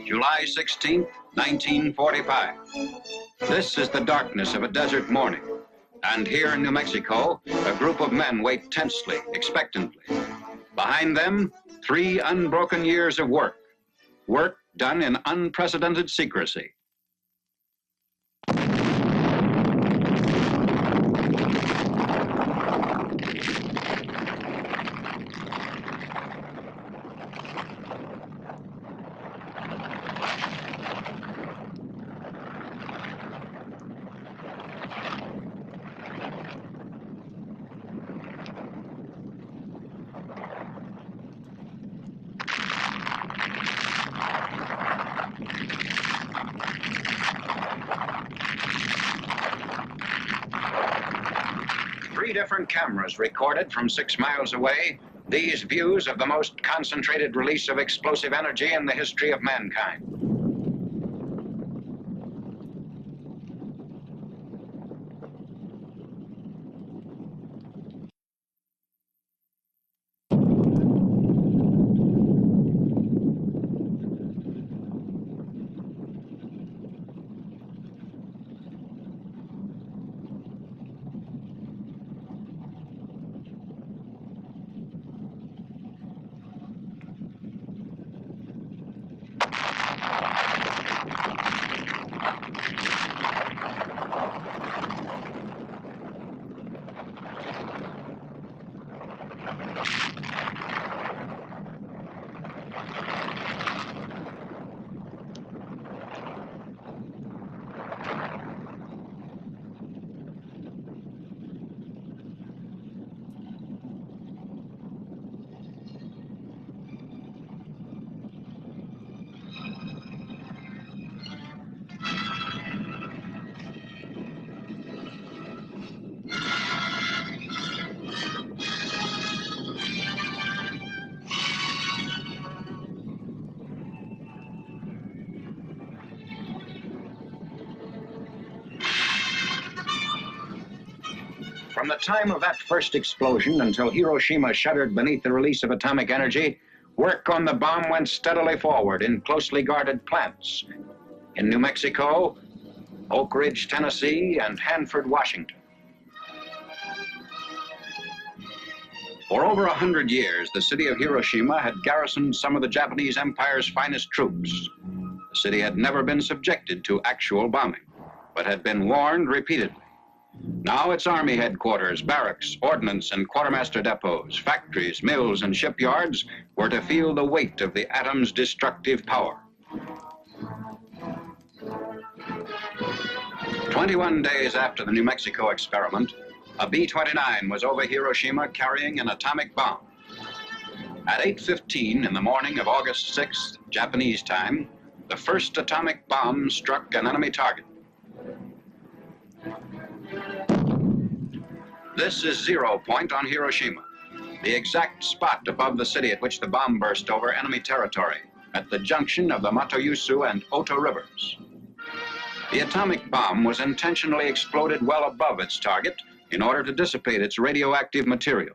July 16th, 1945. This is the darkness of a desert morning. And here in New Mexico, a group of men wait tensely, expectantly. Behind them, 3 unbroken years of work. Work done in unprecedented secrecy. Three different cameras recorded from 6 miles away these views of the most concentrated release of explosive energy in the history of mankind. From the time of that first explosion until Hiroshima shuddered beneath the release of atomic energy, work on the bomb went steadily forward in closely guarded plants in New Mexico, Oak Ridge, Tennessee, and Hanford, Washington. For over 100 years, the city of Hiroshima had garrisoned some of the Japanese Empire's finest troops. The city had never been subjected to actual bombing, but had been warned repeatedly. Now its army headquarters, barracks, ordnance, and quartermaster depots, factories, mills, and shipyards were to feel the weight of the atom's destructive power. 21 days after the New Mexico experiment, a B-29 was over Hiroshima carrying an atomic bomb. At 8:15 in the morning of August 6th, Japanese time, the first atomic bomb struck an enemy target. This is 0 point on Hiroshima, the exact spot above the city at which the bomb burst over enemy territory, at the junction of the Matoyusu and Oto rivers. The atomic bomb was intentionally exploded well above its target in order to dissipate its radioactive material.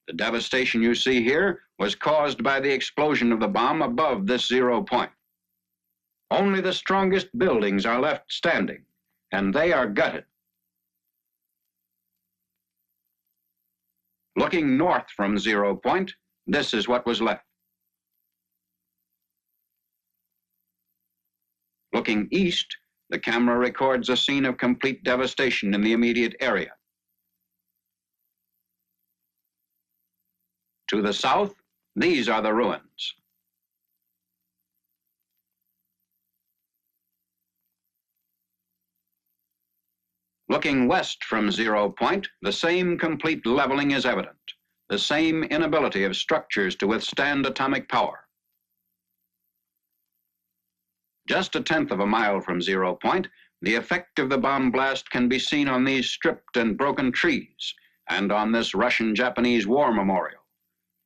The devastation you see here was caused by the explosion of the bomb above this 0 point. Only the strongest buildings are left standing, and they are gutted. Looking north from 0 point, this is what was left. Looking east, the camera records a scene of complete devastation in the immediate area. To the south, these are the ruins. Looking west from 0 point, the same complete leveling is evident, the same inability of structures to withstand atomic power. Just a tenth of a mile from 0 point, the effect of the bomb blast can be seen on these stripped and broken trees and on this Russian-Japanese war memorial.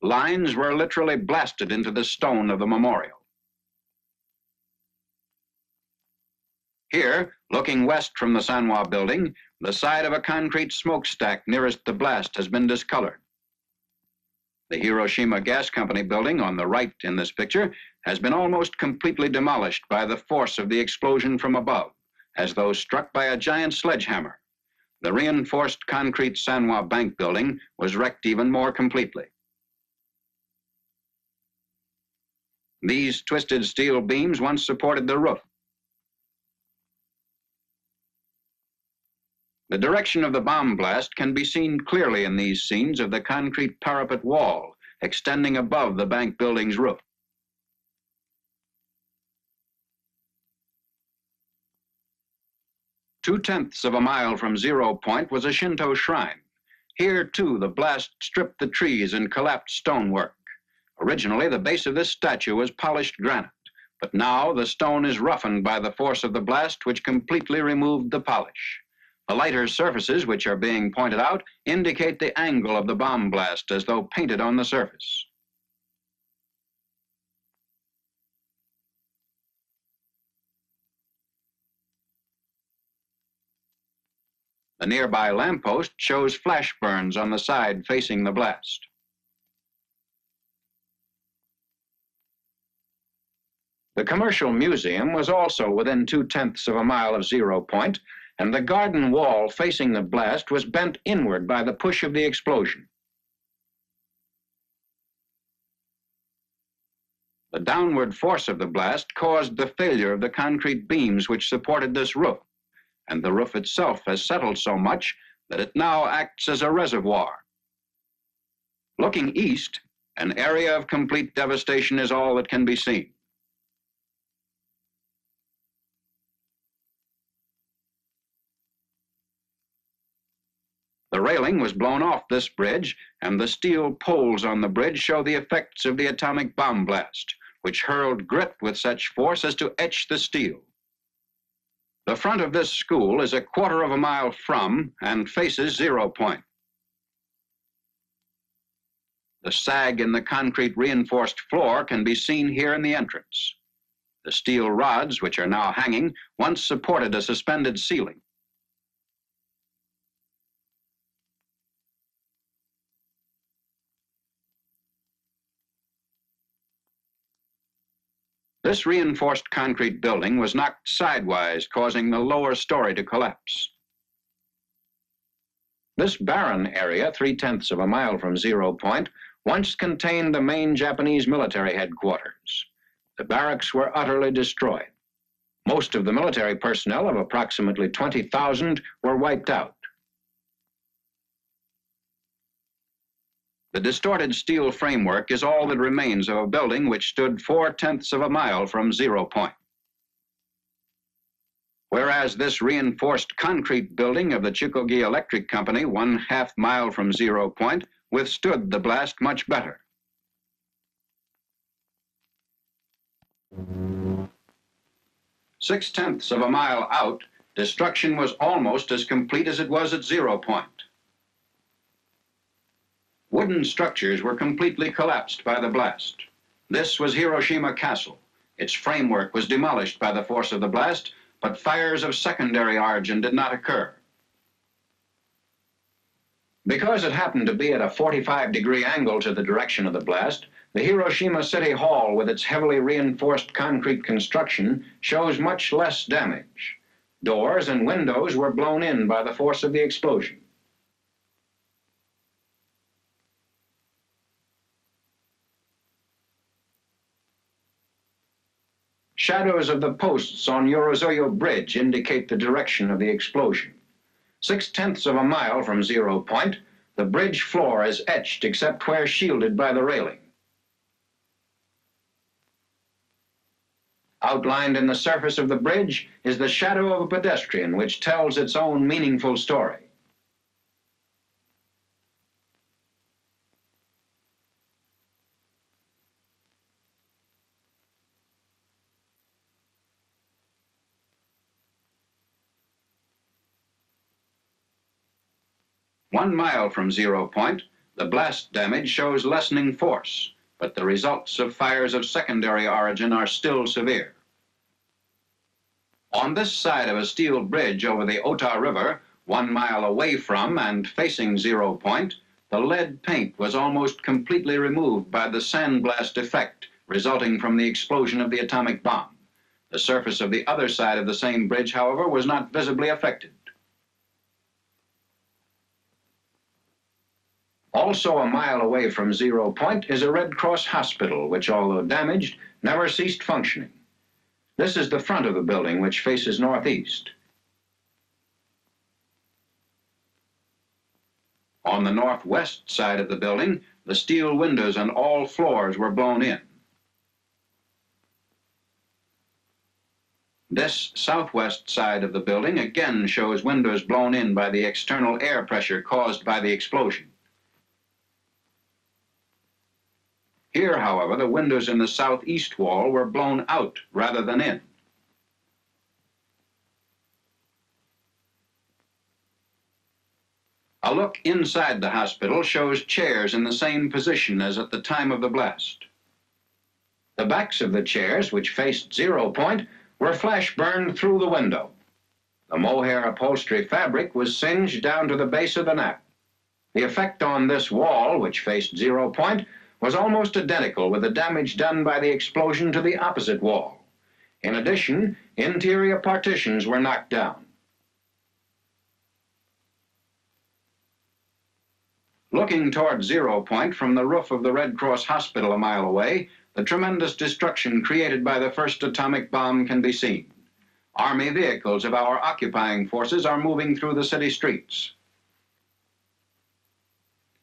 Lines were literally blasted into the stone of the memorial. Here, looking west from the Sanwa building, the side of a concrete smokestack nearest the blast has been discolored. The Hiroshima Gas Company building on the right in this picture has been almost completely demolished by the force of the explosion from above, as though struck by a giant sledgehammer. The reinforced concrete Sanwa Bank building was wrecked even more completely. These twisted steel beams once supported the roof. The direction of the bomb blast can be seen clearly in these scenes of the concrete parapet wall extending above the bank building's roof. Two-tenths of a mile from 0 point was a Shinto shrine. Here, too, the blast stripped the trees and collapsed stonework. Originally, the base of this statue was polished granite, but now the stone is roughened by the force of the blast, which completely removed the polish. The lighter surfaces, which are being pointed out, indicate the angle of the bomb blast as though painted on the surface. The nearby lamppost shows flash burns on the side facing the blast. The Commercial Museum was also within two-tenths of a mile of 0 point, and the garden wall facing the blast was bent inward by the push of the explosion. The downward force of the blast caused the failure of the concrete beams which supported this roof, and the roof itself has settled so much that it now acts as a reservoir. Looking east, an area of complete devastation is all that can be seen. The railing was blown off this bridge, and the steel poles on the bridge show the effects of the atomic bomb blast, which hurled grit with such force as to etch the steel. The front of this school is a quarter of a mile from and faces 0 point. The sag in the concrete reinforced floor can be seen here in the entrance. The steel rods, which are now hanging, once supported a suspended ceiling. This reinforced concrete building was knocked sidewise, causing the lower story to collapse. This barren area, 3/10 of a mile from 0 point, once contained the main Japanese military headquarters. The barracks were utterly destroyed. Most of the military personnel of approximately 20,000 were wiped out. The distorted steel framework is all that remains of a building which stood 4/10 of a mile from 0 point. Whereas this reinforced concrete building of the Chikogi Electric Company, 1/2 mile from 0 point, withstood the blast much better. 6/10 of a mile out, destruction was almost as complete as it was at 0 point. Wooden structures were completely collapsed by the blast. This was Hiroshima Castle. Its framework was demolished by the force of the blast, but fires of secondary origin did not occur. Because it happened to be at a 45-degree angle to the direction of the blast, the Hiroshima City Hall, with its heavily reinforced concrete construction, shows much less damage. Doors and windows were blown in by the force of the explosion. Shadows of the posts on Yorozuyo Bridge indicate the direction of the explosion. 6/10 of a mile from 0 point, the bridge floor is etched except where shielded by the railing. Outlined in the surface of the bridge is the shadow of a pedestrian, which tells its own meaningful story. One mile from 0 point, the blast damage shows lessening force, but the results of fires of secondary origin are still severe. On this side of a steel bridge over the Ota River, 1 mile away from and facing 0 point, the lead paint was almost completely removed by the sandblast effect resulting from the explosion of the atomic bomb. The surface of the other side of the same bridge, however, was not visibly affected. Also a mile away from 0 point is a Red Cross hospital, which, although damaged, never ceased functioning. This is the front of the building, which faces northeast. On the northwest side of the building, the steel windows and all floors were blown in. This southwest side of the building again shows windows blown in by the external air pressure caused by the explosion. Here, however, the windows in the southeast wall were blown out rather than in. A look inside the hospital shows chairs in the same position as at the time of the blast. The backs of the chairs, which faced 0 point, were flash burned through the window. The mohair upholstery fabric was singed down to the base of the nap. The effect on this wall, which faced 0 point, was almost identical with the damage done by the explosion to the opposite wall. In addition, interior partitions were knocked down. Looking toward 0 point from the roof of the Red Cross hospital a mile away, the tremendous destruction created by the first atomic bomb can be seen. Army vehicles of our occupying forces are moving through the city streets.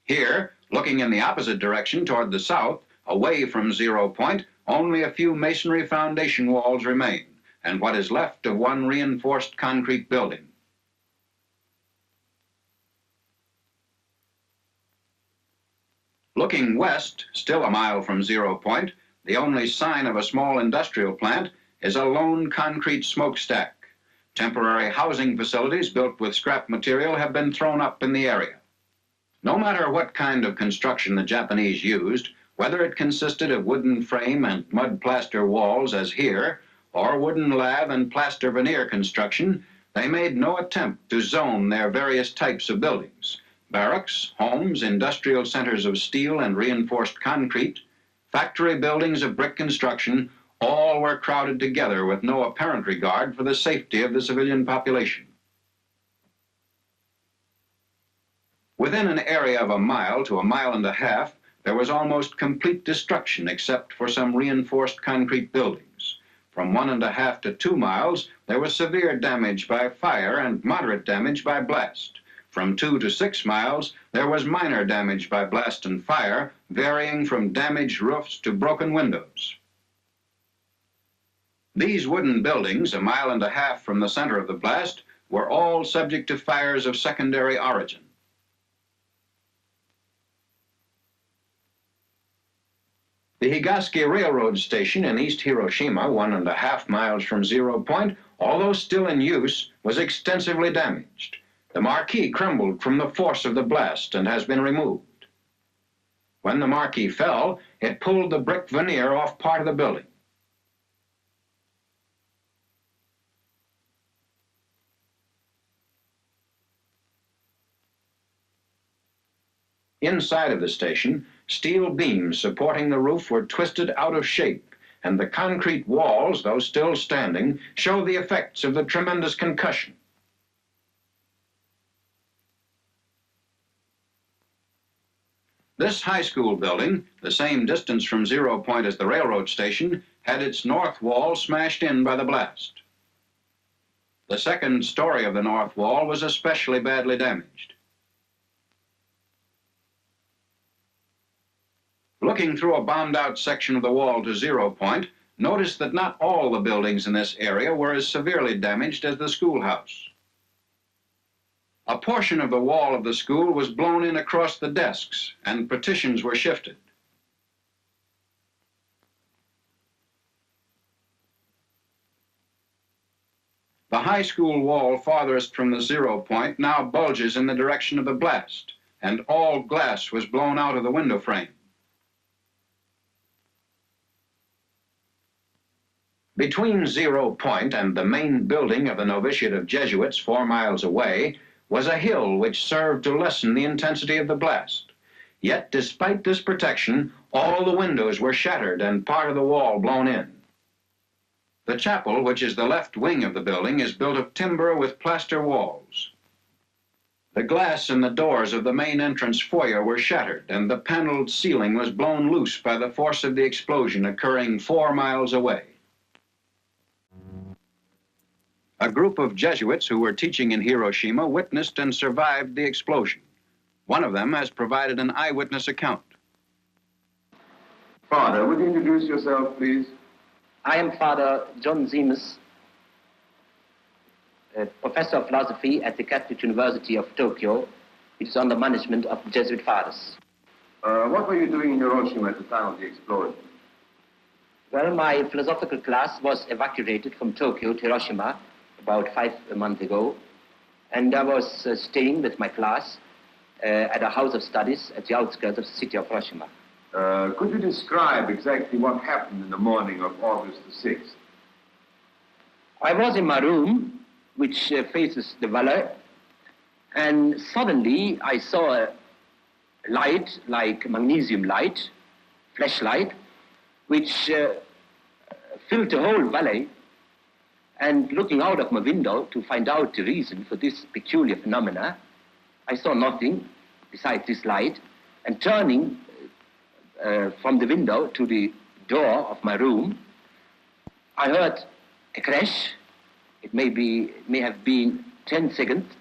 Here, looking in the opposite direction toward the south, away from 0 point, only a few masonry foundation walls remain, and what is left of one reinforced concrete building. Looking west, still a mile from 0 point, the only sign of a small industrial plant is a lone concrete smokestack. Temporary housing facilities built with scrap material have been thrown up in the area. No matter what kind of construction the Japanese used, whether it consisted of wooden frame and mud plaster walls as here, or wooden lath and plaster veneer construction, they made no attempt to zone their various types of buildings. Barracks, homes, industrial centers of steel and reinforced concrete, factory buildings of brick construction, all were crowded together with no apparent regard for the safety of the civilian population. Within an area of a mile to a mile and a half, there was almost complete destruction except for some reinforced concrete buildings. From 1.5 to 2 miles, there was severe damage by fire and moderate damage by blast. From 2 to 6 miles, there was minor damage by blast and fire, varying from damaged roofs to broken windows. These wooden buildings, 1.5 miles from the center of the blast, were all subject to fires of secondary origin. The Nagasaki Railroad Station in East Hiroshima, 1.5 miles from 0 point, although still in use, was extensively damaged. The marquee crumbled from the force of the blast and has been removed. When the marquee fell, it pulled the brick veneer off part of the building. Inside of the station, steel beams supporting the roof were twisted out of shape, and the concrete walls, though still standing, show the effects of the tremendous concussion. This high school building, the same distance from 0 point as the railroad station, had its north wall smashed in by the blast. The second story of the north wall was especially badly damaged. Looking through a bombed-out section of the wall to 0 point, Notice that not all the buildings in this area were as severely damaged as the schoolhouse. A portion of the wall of the school was blown in across the desks, and partitions were shifted. The high school wall farthest from the 0 point now bulges in the direction of the blast, and all glass was blown out of the window frame. Between 0 point and the main building of the novitiate of Jesuits 4 miles away was a hill which served to lessen the intensity of the blast. Yet, despite this protection, all the windows were shattered and part of the wall blown in. The chapel, which is the left wing of the building, is built of timber with plaster walls. The glass in the doors of the main entrance foyer were shattered, and the paneled ceiling was blown loose by the force of the explosion occurring 4 miles away. A group of Jesuits who were teaching in Hiroshima witnessed and survived the explosion. One of them has provided an eyewitness account. Father, would you introduce yourself, please? I am Father John Zemus, professor of philosophy at the Catholic University of Tokyo. It is under management of the Jesuit fathers. What were you doing in Hiroshima at the time of the explosion? Well, my philosophical class was evacuated from Tokyo to Hiroshima about 5 months ago, and I was staying with my class at a house of studies at the outskirts of the city of Hiroshima. Could you describe exactly what happened in the morning of August the 6th? I was in my room, which faces the valley, and suddenly I saw a light, like magnesium light, flashlight, which filled the whole valley. And looking out of my window to find out the reason for this peculiar phenomena, I saw nothing besides this light, and turning from the window to the door of my room, I heard a crash. It may have been 10 seconds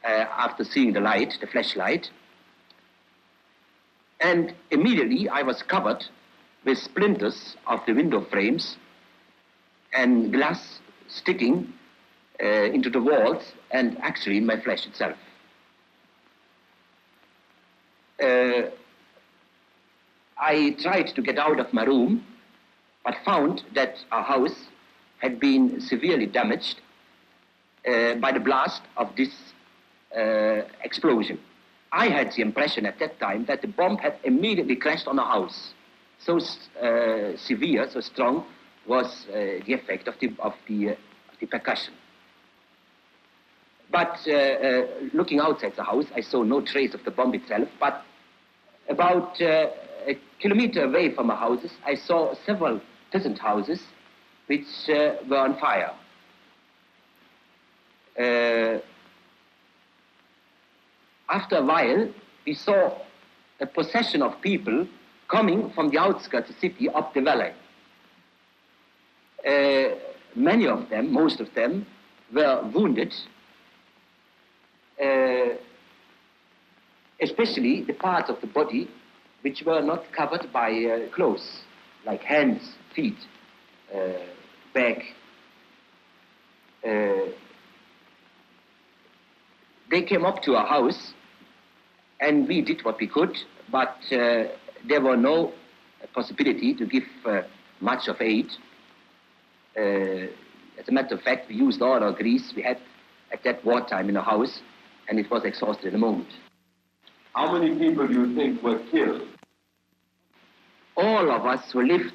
after seeing the light, the flashlight. And immediately I was covered with splinters of the window frames and glass sticking into the walls and actually in my flesh itself. I tried to get out of my room, but found that our house had been severely damaged by the blast of this explosion. I had the impression at that time that the bomb had immediately crashed on our house. So severe, so strong was the effect of the percussion. But looking outside the house, I saw no trace of the bomb itself, but about a kilometer away from our houses, I saw several peasant houses which were on fire. After a while, we saw a procession of people coming from the outskirts of the city up the valley. Many of them, most of them, were wounded, especially the parts of the body which were not covered by clothes, like hands, feet, back. They came up to our house, and we did what we could, but there were no possibility to give much of aid. As a matter of fact, we used all our grease we had at that wartime in our house, and it was exhausted in a moment. How many people do you think were killed? All of us who lived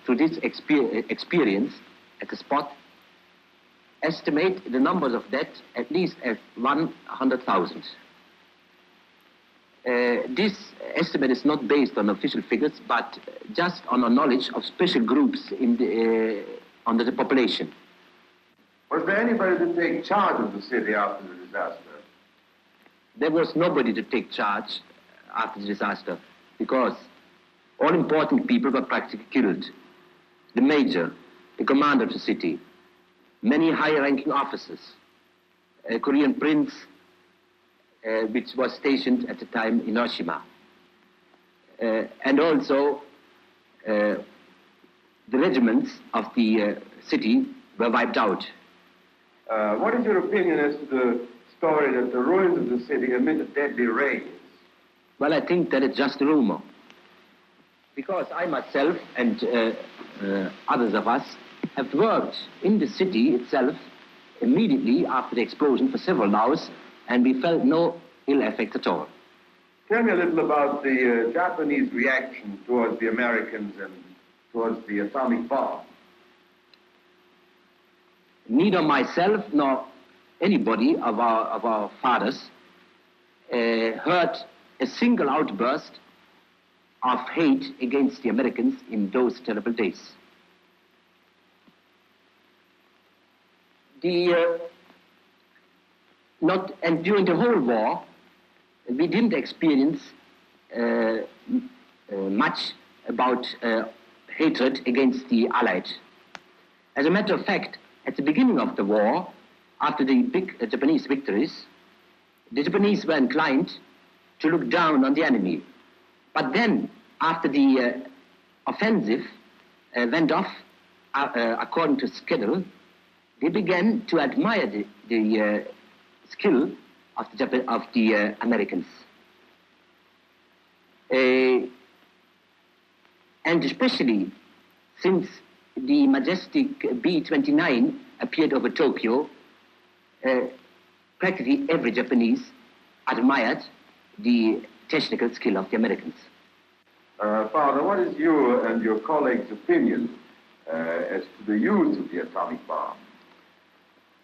through this experience at the spot estimate the numbers of death at least at 100,000. This estimate is not based on official figures, but just on a knowledge of special groups under the population. Was there anybody to take charge of the city after the disaster? There was nobody to take charge after the disaster because all important people were practically killed. The mayor, the commander of the city, many high-ranking officers, a Korean prince, which was stationed at the time in Hiroshima, and also the regiments of the city were wiped out. What is your opinion as to the story that the ruins of the city emitted deadly rays? Well, I think that it's just a rumor. Because I myself and others of us have worked in the city itself immediately after the explosion for several hours, and we felt no ill effect at all. Tell me a little about the Japanese reaction towards the Americans and towards the atomic bomb. Neither myself nor anybody of our fathers heard a single outburst of hate against the Americans in those terrible days. And during the whole war, we didn't experience much about hatred against the Allies. As a matter of fact, at the beginning of the war, after the big Japanese victories, the Japanese were inclined to look down on the enemy. But then, after the offensive went off according to schedule, they began to admire the skill of the Americans. And especially since the majestic B-29 appeared over Tokyo, practically every Japanese admired the technical skill of the Americans. Father, what is your and your colleagues' opinion as to the use of the atomic bomb?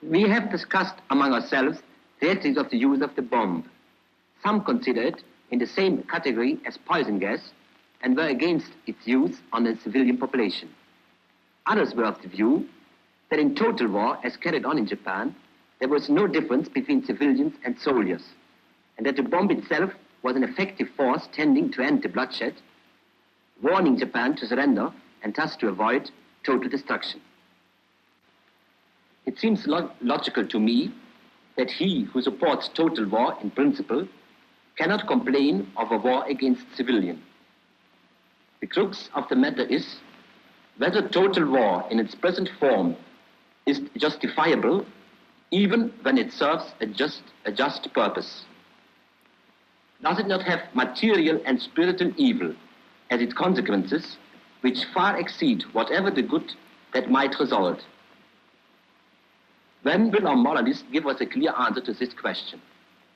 We have discussed among ourselves the ethics of the use of the bomb. Some consider it in the same category as poison gas and were against its use on the civilian population. Others were of the view that in total war, as carried on in Japan, there was no difference between civilians and soldiers, and that the bomb itself was an effective force tending to end the bloodshed, warning Japan to surrender and thus to avoid total destruction. It seems logical to me that he who supports total war in principle cannot complain of a war against civilians. The crux of the matter is whether total war in its present form is justifiable even when it serves a just purpose. Does it not have material and spiritual evil as its consequences which far exceed whatever the good that might result? When will our moralists give us a clear answer to this question?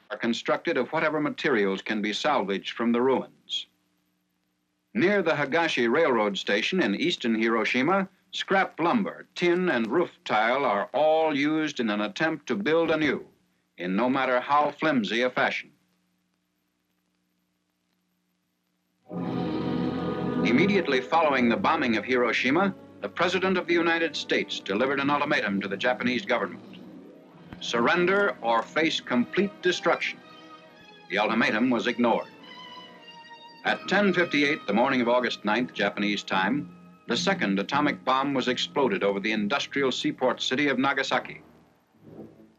Are constructed of whatever materials can be salvaged from the ruins. Near the Higashi Railroad Station in eastern Hiroshima, scrap lumber, tin, and roof tile are all used in an attempt to build anew, in no matter how flimsy a fashion. Immediately following the bombing of Hiroshima, the President of the United States delivered an ultimatum to the Japanese government. Surrender or face complete destruction. The ultimatum was ignored. At 10:58 the morning of August 9th, Japanese time, the second atomic bomb was exploded over the industrial seaport city of Nagasaki.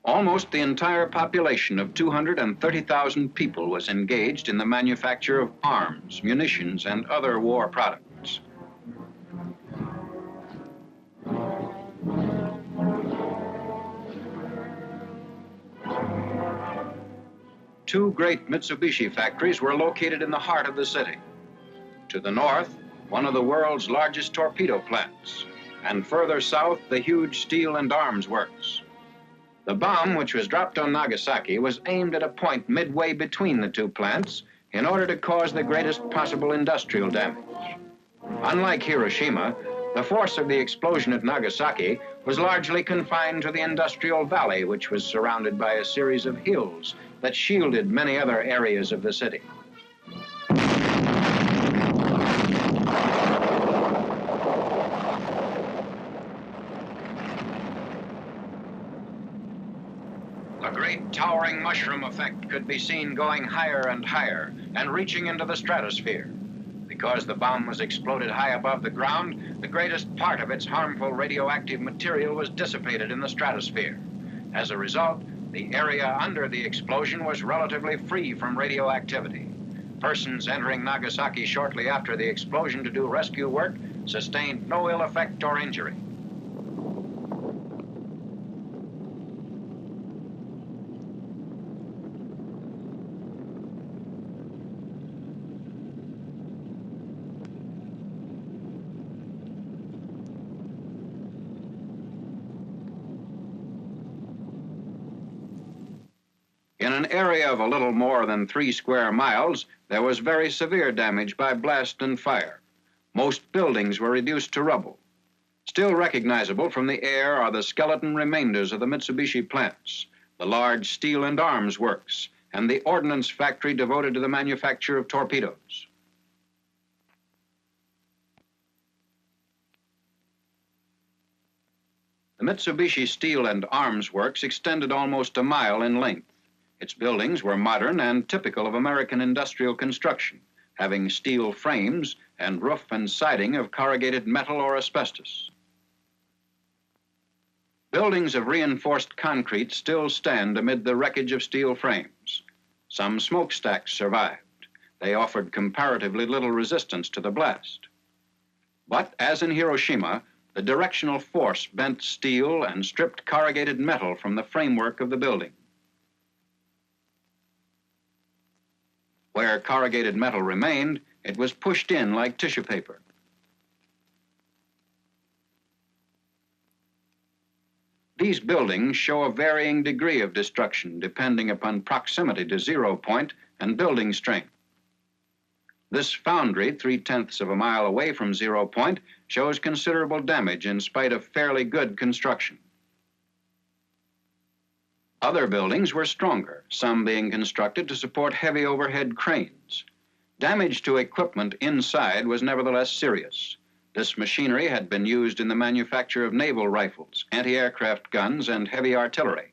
Almost the entire population of 230,000 people was engaged in the manufacture of arms, munitions, and other war products. Two great Mitsubishi factories were located in the heart of the city. To the north, one of the world's largest torpedo plants, and further south, the huge steel and arms works. The bomb, which was dropped on Nagasaki, was aimed at a point midway between the two plants in order to cause the greatest possible industrial damage. Unlike Hiroshima, the force of the explosion at Nagasaki was largely confined to the industrial valley, which was surrounded by a series of hills that shielded many other areas of the city. A great towering mushroom effect could be seen going higher and higher and reaching into the stratosphere. Because the bomb was exploded high above the ground, the greatest part of its harmful radioactive material was dissipated in the stratosphere. As a result, the area under the explosion was relatively free from radioactivity. Persons entering Nagasaki shortly after the explosion to do rescue work sustained no ill effect or injury. In an area of a little more than 3 square miles, there was very severe damage by blast and fire. Most buildings were reduced to rubble. Still recognizable from the air are the skeleton remainders of the Mitsubishi plants, the large steel and arms works, and the ordnance factory devoted to the manufacture of torpedoes. The Mitsubishi Steel and Arms Works extended almost a mile in length. Its buildings were modern and typical of American industrial construction, having steel frames and roof and siding of corrugated metal or asbestos. Buildings of reinforced concrete still stand amid the wreckage of steel frames. Some smokestacks survived. They offered comparatively little resistance to the blast. But as in Hiroshima, the directional force bent steel and stripped corrugated metal from the framework of the building. Where corrugated metal remained, it was pushed in like tissue paper. These buildings show a varying degree of destruction depending upon proximity to 0 point and building strength. This foundry, 3/10 of a mile away from 0 point, shows considerable damage in spite of fairly good construction. Other buildings were stronger, some being constructed to support heavy overhead cranes. Damage to equipment inside was nevertheless serious. This machinery had been used in the manufacture of naval rifles, anti-aircraft guns, and heavy artillery.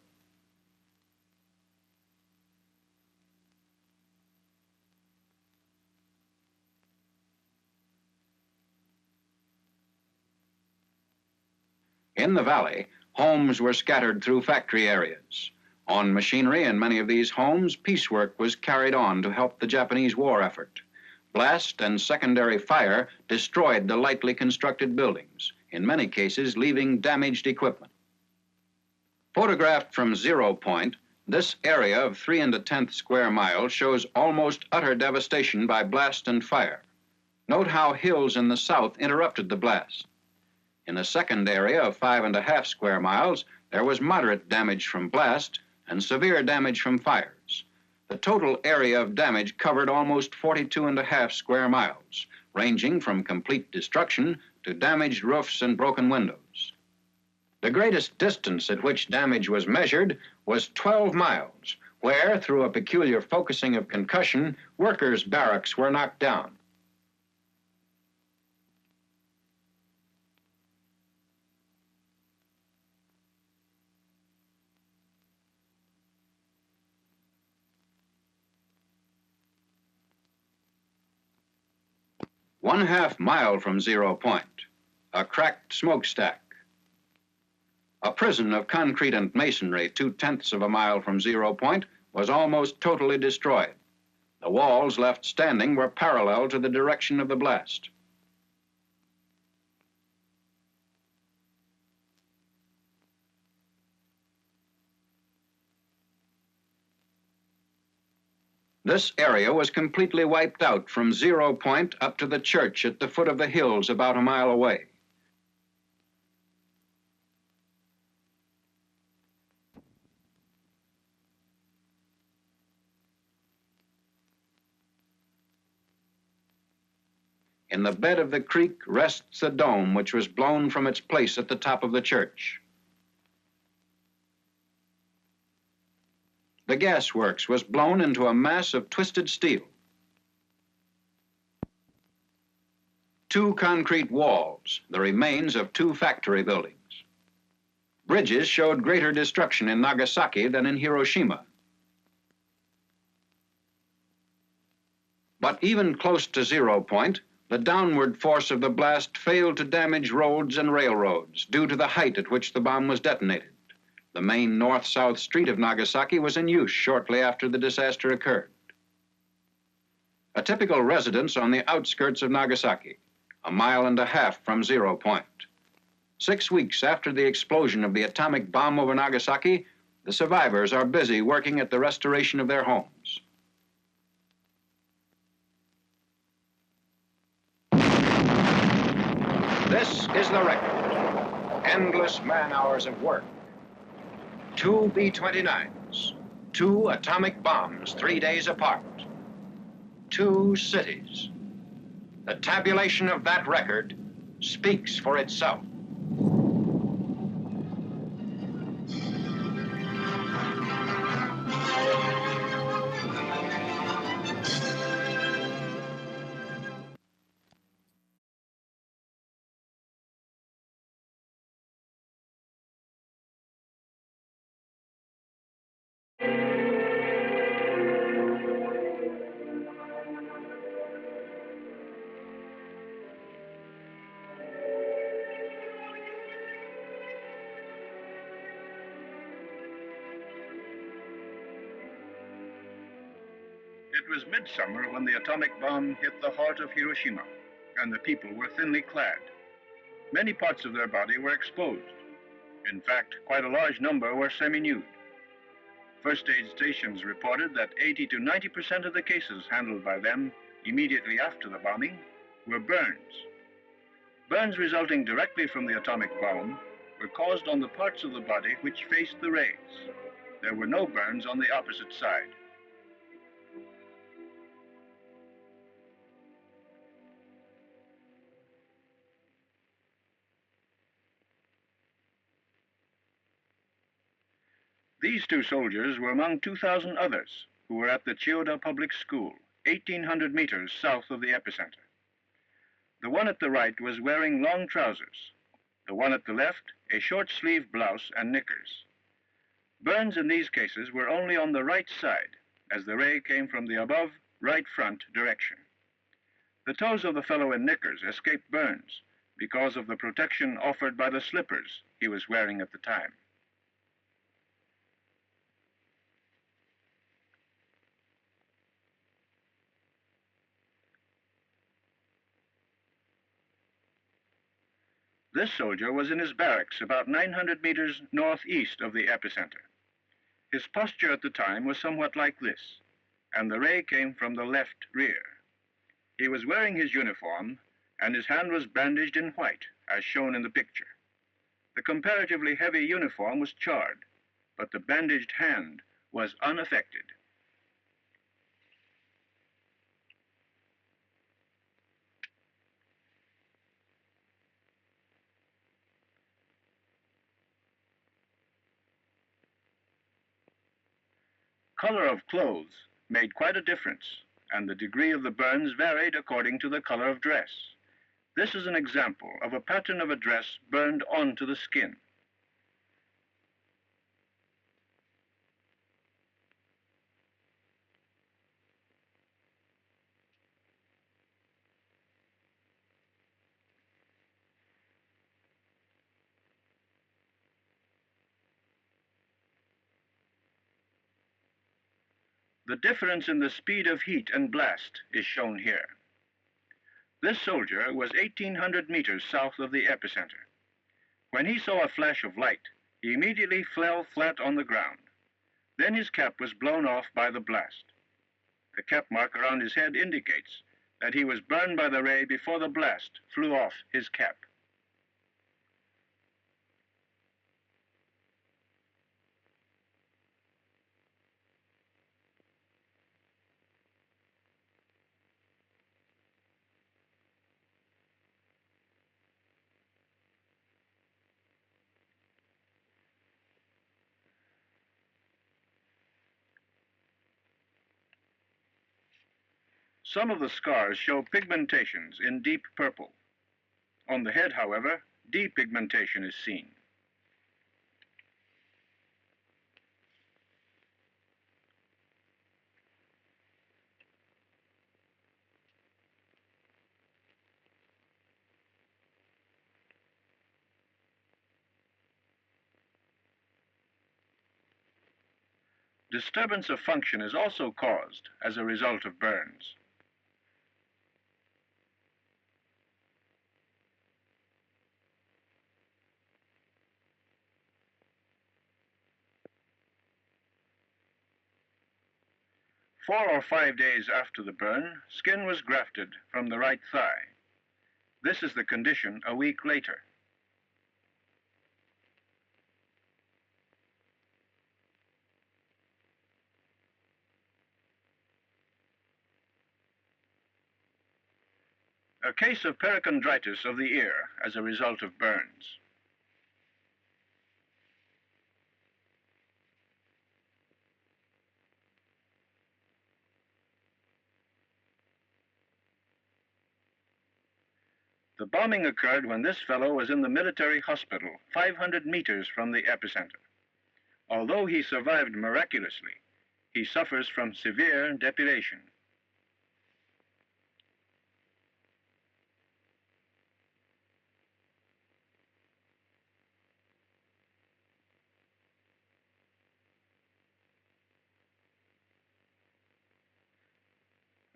In the valley, homes were scattered through factory areas. On machinery in many of these homes, piecework was carried on to help the Japanese war effort. Blast and secondary fire destroyed the lightly constructed buildings, in many cases leaving damaged equipment. Photographed from 0 point, this area of 3 1/10 square miles shows almost utter devastation by blast and fire. Note how hills in the south interrupted the blast. In a second area of 5 1/2 square miles, there was moderate damage from blast and severe damage from fires. The total area of damage covered almost 42 1/2 square miles, ranging from complete destruction to damaged roofs and broken windows. The greatest distance at which damage was measured was 12 miles, where, through a peculiar focusing of concussion, workers' barracks were knocked down. One half mile from 0 point, a cracked smokestack. A prison of concrete and masonry 2/10 of a mile from 0 point was almost totally destroyed. The walls left standing were parallel to the direction of the blast. This area was completely wiped out from 0 point up to the church at the foot of the hills about a mile away. In the bed of the creek rests the dome, which was blown from its place at the top of the church. The gas works was blown into a mass of twisted steel. 2 concrete walls, the remains of 2 factory buildings. Bridges showed greater destruction in Nagasaki than in Hiroshima. But even close to 0 point, the downward force of the blast failed to damage roads and railroads due to the height at which the bomb was detonated. The main north-south street of Nagasaki was in use shortly after the disaster occurred. A typical residence on the outskirts of Nagasaki. a mile and a half from 0 point. 6 weeks after the explosion of the atomic bomb over Nagasaki, the survivors are busy working at the restoration of their homes. This is the record. Endless man-hours of work. 2 B-29s, 2 atomic bombs 3 days apart, 2 cities. The tabulation of that record speaks for itself. It was midsummer when the atomic bomb hit the heart of Hiroshima, and the people were thinly clad. Many parts of their body were exposed. In fact, quite a large number were semi-nude. First aid stations reported that 80 to 90% of the cases handled by them immediately after the bombing were burns. Burns resulting directly from the atomic bomb were caused on the parts of the body which faced the rays. There were no burns on the opposite side. These 2 soldiers were among 2,000 others who were at the Chiyoda Public School, 1,800 meters south of the epicenter. The one at the right was wearing long trousers. The one at the left, a short-sleeved blouse and knickers. Burns in these cases were only on the right side, as the ray came from the above right front direction. The toes of the fellow in knickers escaped burns because of the protection offered by the slippers he was wearing at the time. This soldier was in his barracks about 900 meters northeast of the epicenter. His posture at the time was somewhat like this, and the ray came from the left rear. He was wearing his uniform, and his hand was bandaged in white, as shown in the picture. The comparatively heavy uniform was charred, but the bandaged hand was unaffected. Color of clothes made quite a difference, and the degree of the burns varied according to the color of dress. This is an example of a pattern of a dress burned onto the skin. The difference in the speed of heat and blast is shown here. This soldier was 1,800 meters south of the epicenter. When he saw a flash of light, he immediately fell flat on the ground. Then his cap was blown off by the blast. The cap mark around his head indicates that he was burned by the ray before the blast flew off his cap. Some of the scars show pigmentations in deep purple. On the head, however, depigmentation is seen. Disturbance of function is also caused as a result of burns. 4 or 5 days after the burn, skin was grafted from the right thigh. This is the condition a week later. A case of perichondritis of the ear as a result of burns. The bombing occurred when this fellow was in the military hospital, 500 meters from the epicenter. Although he survived miraculously, he suffers from severe depilation.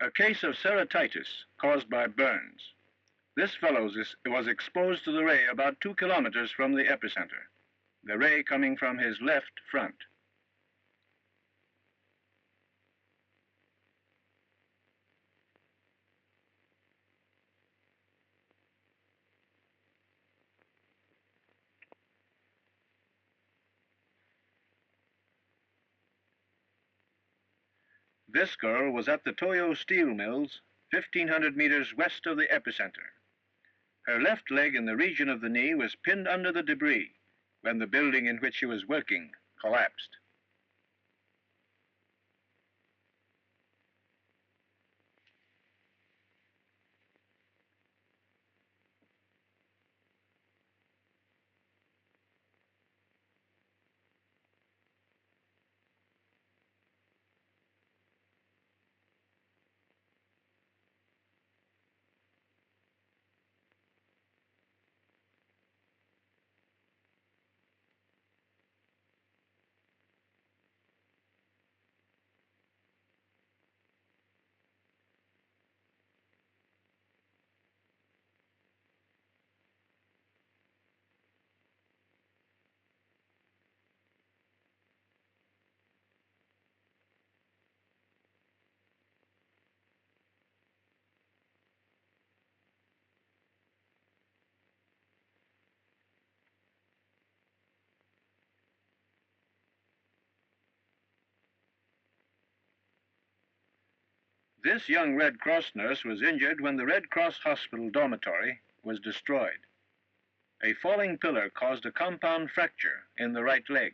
A case of ceratitis caused by burns. This fellow was exposed to the ray about 2 kilometers from the epicenter, the ray coming from his left front. This girl was at the Toyo steel mills, 1,500 meters west of the epicenter. Her left leg in the region of the knee was pinned under the debris when the building in which she was working collapsed. This young Red Cross nurse was injured when the Red Cross hospital dormitory was destroyed. A falling pillar caused a compound fracture in the right leg.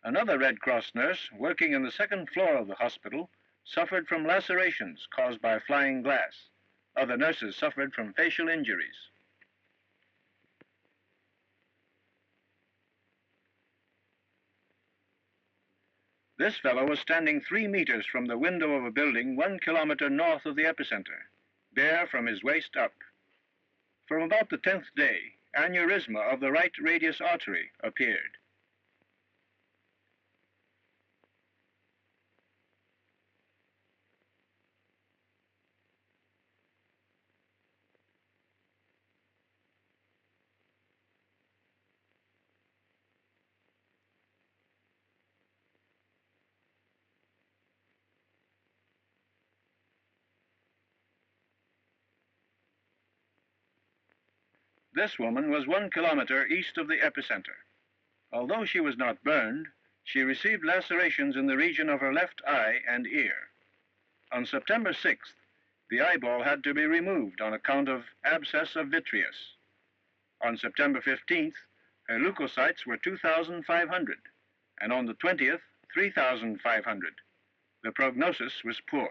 Another Red Cross nurse working in the second floor of the hospital suffered from lacerations caused by flying glass. Other nurses suffered from facial injuries. This fellow was standing 3 meters from the window of a building 1 kilometer north of the epicenter, bare from his waist up. From about the 10th day, aneurysma of the right radius artery appeared. This woman was 1 kilometer east of the epicenter. Although she was not burned, she received lacerations in the region of her left eye and ear. On September 6th, the eyeball had to be removed on account of abscess of vitreous. On September 15th, her leukocytes were 2,500, and on the 20th, 3,500. The prognosis was poor.